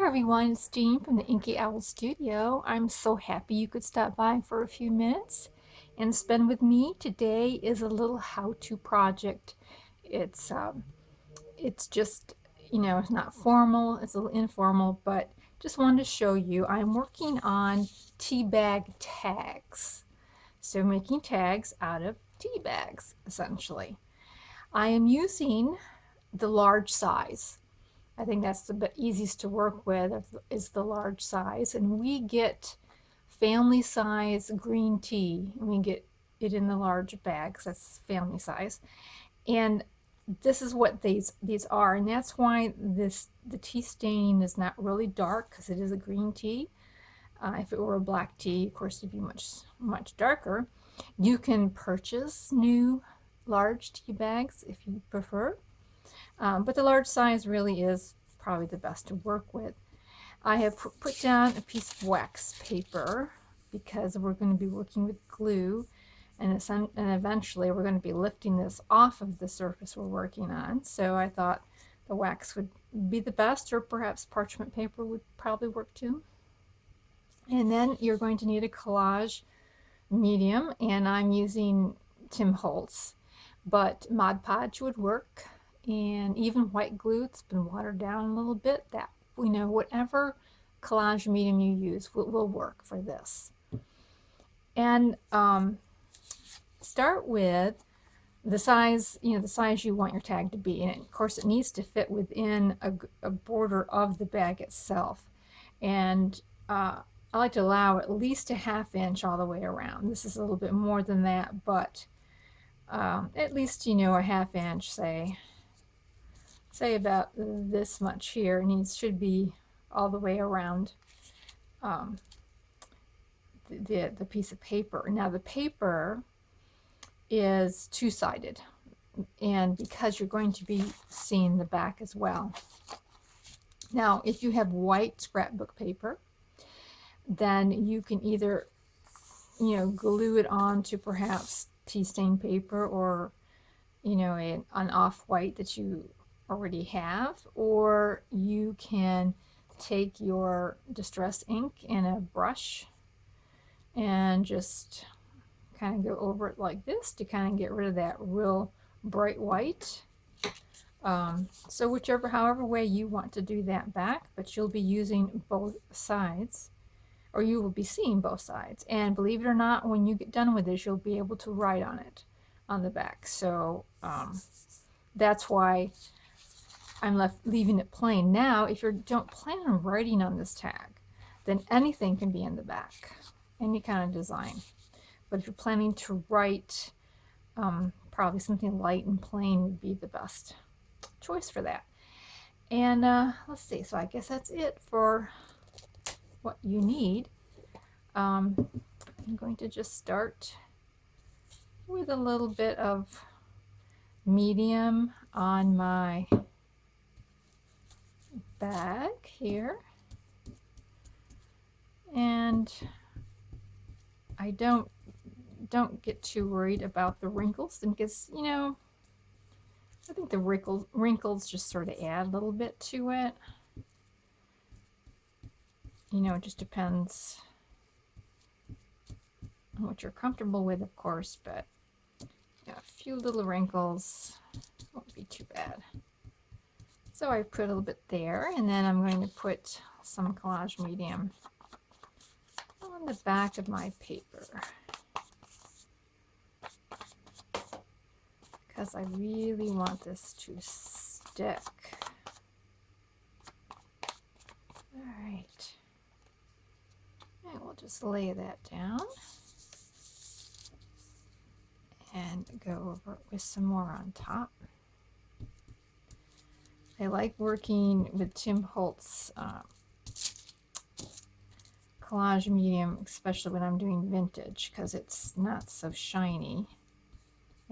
everyone, it's Jean from the Inky Owl Studio. I'm so happy you could stop by for a few minutes and spend with me. Today is a little how-to project. It's it's just, it's not formal, it's a little informal, but just wanted to show you I'm working on tea bag tags. So making tags out of tea bags, essentially. I am using the large size. I think that's the easiest to work with is the large size. And we get family size green tea. And we get it in the large bags. That's family size. And this is what these are. And that's why the tea staining is not really dark because it is a green tea. If it were a black tea, of course, it'd be much darker. You can purchase new large tea bags if you prefer. But the large size really is probably the best to work with. I have put down a piece of wax paper because we're going to be working with glue, and eventually we're going to be lifting this off of the surface we're working on. So I thought the wax would be the best, or perhaps parchment paper would probably work too. And then you're going to need a collage medium, and I'm using Tim Holtz, but Mod Podge would work. And even white glue, it's been watered down a little bit, that whatever collage medium you use will work for this. And start with the size, the size you want your tag to be, and of course it needs to fit within a border of the bag itself. And I like to allow at least a ½ inch all the way around. This is a little bit more than that, but at least a ½ inch, say about this much here. Should be all the way around the piece of paper. Now the paper is two-sided, and because you're going to be seeing the back as well. Now if you have white scrapbook paper, then you can either glue it onto perhaps tea stain paper, or an off-white that you already have, or you can take your distress ink and a brush and just kind of go over it like this to kind of get rid of that real bright white. So however way you want to do that back, but you'll be using both sides, or you will be seeing both sides. And believe it or not, when you get done with this, you'll be able to write on it on the back. So that's why I'm leaving it plain. Now, if you don't plan on writing on this tag, then anything can be in the back, any kind of design. But if you're planning to write, probably something light and plain would be the best choice for that. And let's see, so I guess that's it for what you need. I'm going to just start with a little bit of medium on my bag here, and I don't get too worried about the wrinkles, because I think the wrinkles just sort of add a little bit to it. It just depends on what you're comfortable with, of course, but a few little wrinkles won't be too bad. So I put a little bit there, and then I'm going to put some collage medium on the back of my paper, because I really want this to stick. All right. And we'll just lay that down and go over it with some more on top. I like working with Tim Holtz collage medium, especially when I'm doing vintage, because it's not so shiny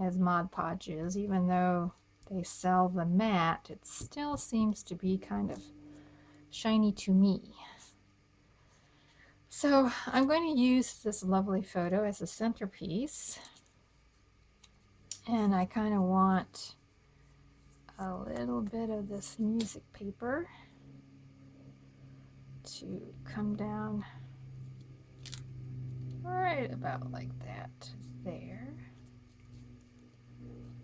as Mod Podge is. Even though they sell the matte, it still seems to be kind of shiny to me. So I'm going to use this lovely photo as a centerpiece, and I kind of want a little bit of this music paper to come down right about like that there.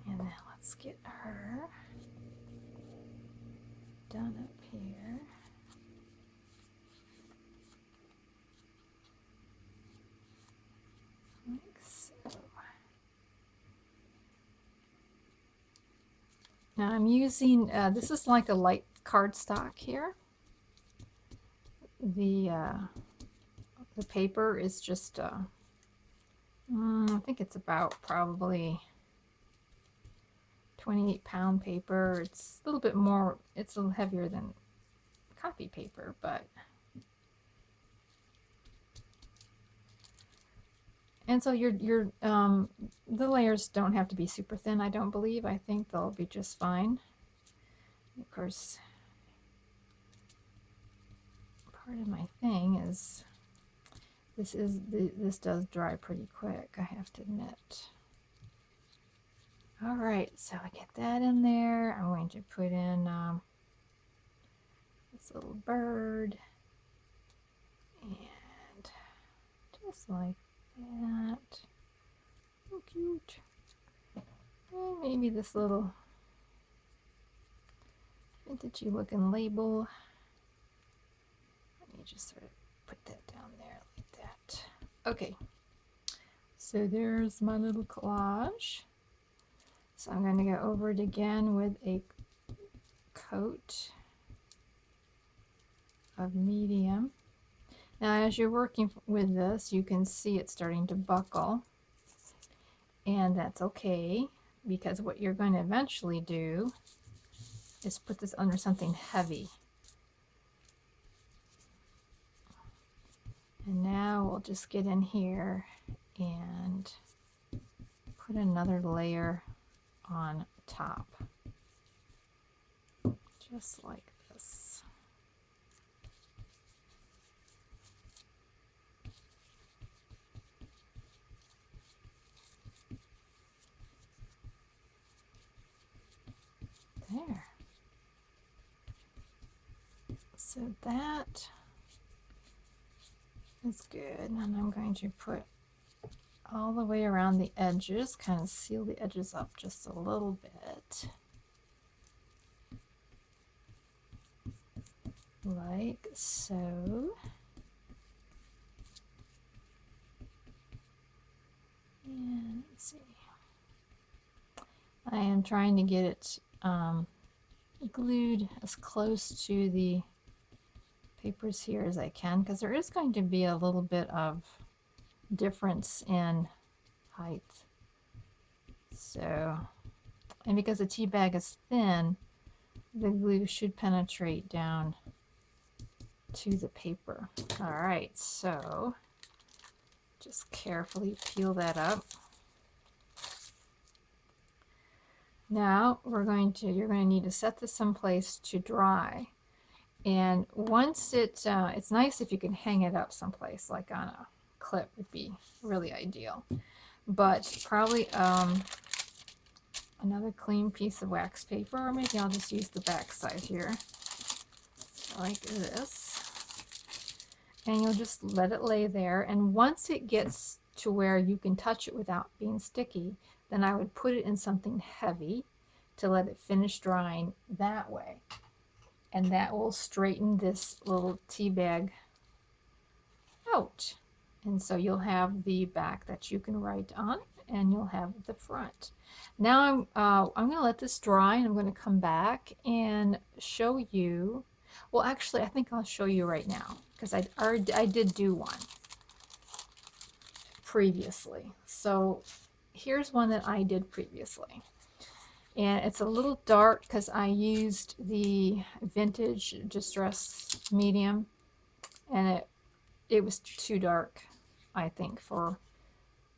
And then let's get her done up here. Like so. Now I'm using, this is like a light cardstock here. The paper is just, I think it's about probably 28-pound paper. It's a little bit more, it's a little heavier than copy paper, but and so your the layers don't have to be super thin, I don't believe. I think they'll be just fine. Of course, part of my thing is this does dry pretty quick, I have to admit. All right, so I get that in there. I'm going to put in this little bird, and just like that. So cute. And maybe this little vintagey looking label. Let me just sort of put that down there like that. Okay, so there's my little collage. So I'm going to go over it again with a coat of medium. Now as you're working with this, you can see it starting to buckle, and that's okay, because what you're going to eventually do is put this under something heavy. And now we'll just get in here and put another layer on top, just like this. There. So that is good, and I'm going to put all the way around the edges, kind of seal the edges up just a little bit, like so. And let's see, I am trying to get it glued as close to the papers here as I can, because there is going to be a little bit of difference in height. So, and because the tea bag is thin, the glue should penetrate down to the paper. All right, so just carefully peel that up. Now you're going to need to set this someplace to dry. And once it's nice if you can hang it up someplace, like on a clip would be really ideal. But probably another clean piece of wax paper, or maybe I'll just use the back side here, like this. And you'll just let it lay there. And once it gets to where you can touch it without being sticky, then I would put it in something heavy to let it finish drying that way. And that will straighten this little tea bag out. And so you'll have the back that you can write on, and you'll have the front. Now I'm going to let this dry, and I'm going to come back and show you. Well, actually, I think I'll show you right now, because I did do one previously. So here's one that I did previously. And it's a little dark because I used the vintage distress medium, and it was too dark, I think, for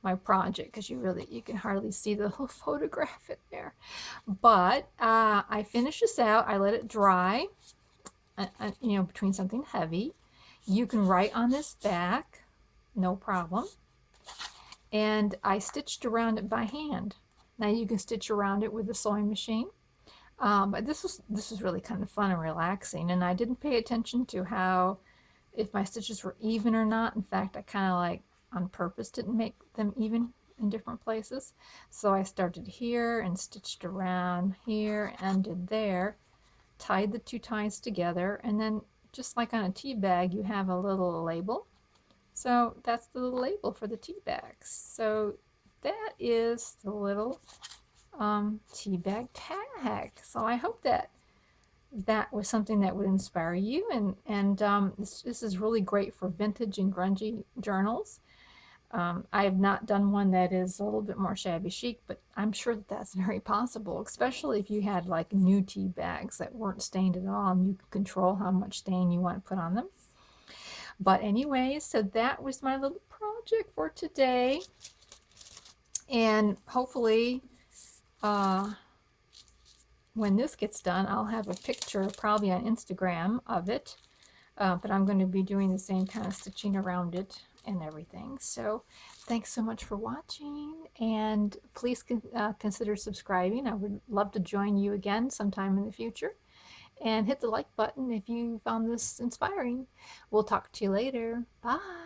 my project, because you can hardly see the whole photograph in there. But I finished this out. I let it dry, you know, between something heavy. You can write on this back, no problem. And I stitched around it by hand. Now you can stitch around it with a sewing machine, but this was really kind of fun and relaxing, and I didn't pay attention to how if my stitches were even or not. In fact, I kind of like on purpose didn't make them even in different places. So I started here and stitched around here, ended there, tied the two ties together, and then just like on a tea bag, you have a little label. So that's the little label for the tea bags. So that is the little tea bag tag. So I hope that that was something that would inspire you, and this is really great for vintage and grungy journals. I have not done one that is a little bit more shabby chic, but I'm sure that that's very possible, especially if you had like new tea bags that weren't stained at all and you could control how much stain you want to put on them. But anyway, so that was my little project for today, and hopefully when this gets done, I'll have a picture probably on Instagram of it, but I'm going to be doing the same kind of stitching around it and everything. So thanks so much for watching, and please consider subscribing. I would love to join you again sometime in the future, and hit the like button if you found this inspiring. We'll talk to you later. Bye.